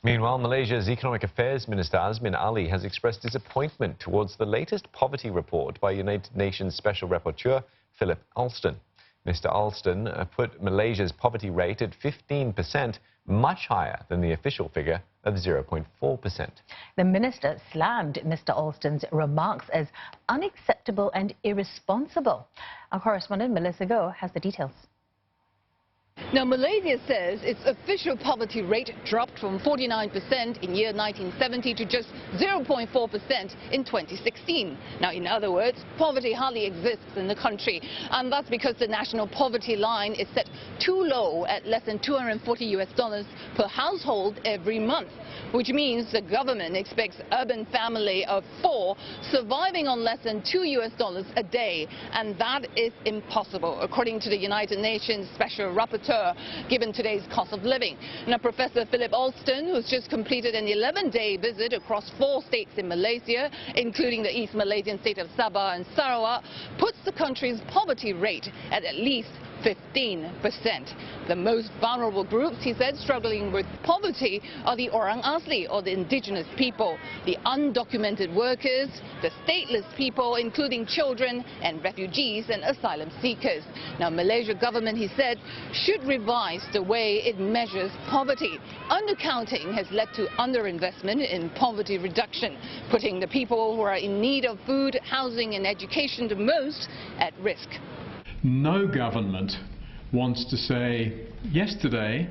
Meanwhile, Malaysia's Economic Affairs Minister Azmin Ali has expressed disappointment towards the latest poverty report by United Nations Special Rapporteur Philip Alston. Mr Alston put Malaysia's poverty rate at 15%, much higher than the official figure of 0.4%. The minister slammed Mr Alston's remarks as unacceptable and irresponsible. Our correspondent Melissa Goh has the details. Now, Malaysia says its official poverty rate dropped from 49% in year 1970 to just 0.4% in 2016. Now, in other words, poverty hardly exists in the country, and that's because the national poverty line is set too low at less than $240 per household every month, which means the government expects urban family of 4 surviving on less than $2 a day, and that is impossible, according to the United Nations Special Rapporteur, given today's cost of living. Now, Professor Philip Alston, who's just completed an 11-day visit across 4 states in Malaysia, including the East Malaysian state of Sabah and Sarawak, puts the country's poverty rate at least 15%. The most vulnerable groups, he said, struggling with poverty are the Orang Asli, or the indigenous people, the undocumented workers, the stateless people, including children and refugees and asylum seekers. Now, Malaysia government, he said, should revise the way it measures poverty. Undercounting has led to underinvestment in poverty reduction, putting the people who are in need of food, housing and education the most at risk. No government wants to say, yesterday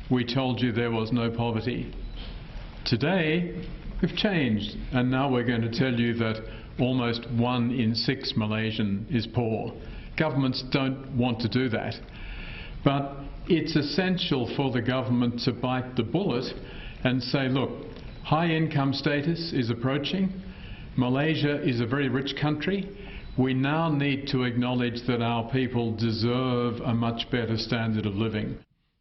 we told you there was no poverty. Today we've changed and now we're going to tell you that almost 1 in 6 Malaysian is poor. Governments don't want to do that. But it's essential for the government to bite the bullet and say, look, high income status is approaching. Malaysia is a very rich country. We now need to acknowledge that our people deserve a much better standard of living.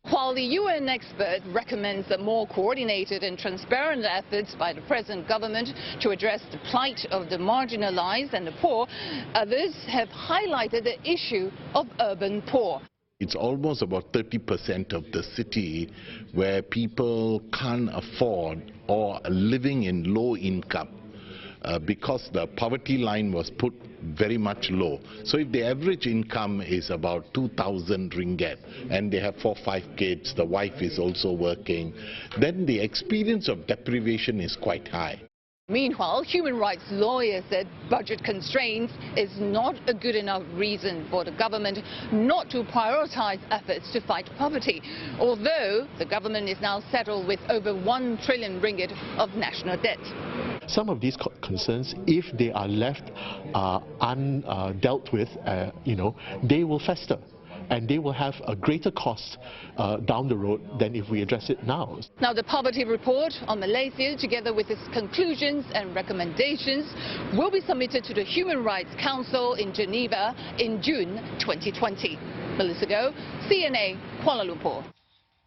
While the UN expert recommends a more coordinated and transparent efforts by the present government to address the plight of the marginalized and the poor, others have highlighted the issue of urban poor. It's almost about 30% of the city where people can't afford or are living in low income. Because the poverty line was put very much low. So if the average income is about 2,000 ringgit and they have 4 or 5 kids, the wife is also working, then the experience of deprivation is quite high. Meanwhile, human rights lawyers said budget constraints is not a good enough reason for the government not to prioritize efforts to fight poverty, although the government is now settled with over 1 trillion ringgit of national debt. Some of these concerns, if they are left undealt with, they will fester. And they will have a greater cost down the road than if we address it now. Now, the poverty report on Malaysia, together with its conclusions and recommendations, will be submitted to the Human Rights Council in Geneva in June 2020. Melissa Goh, CNA, Kuala Lumpur.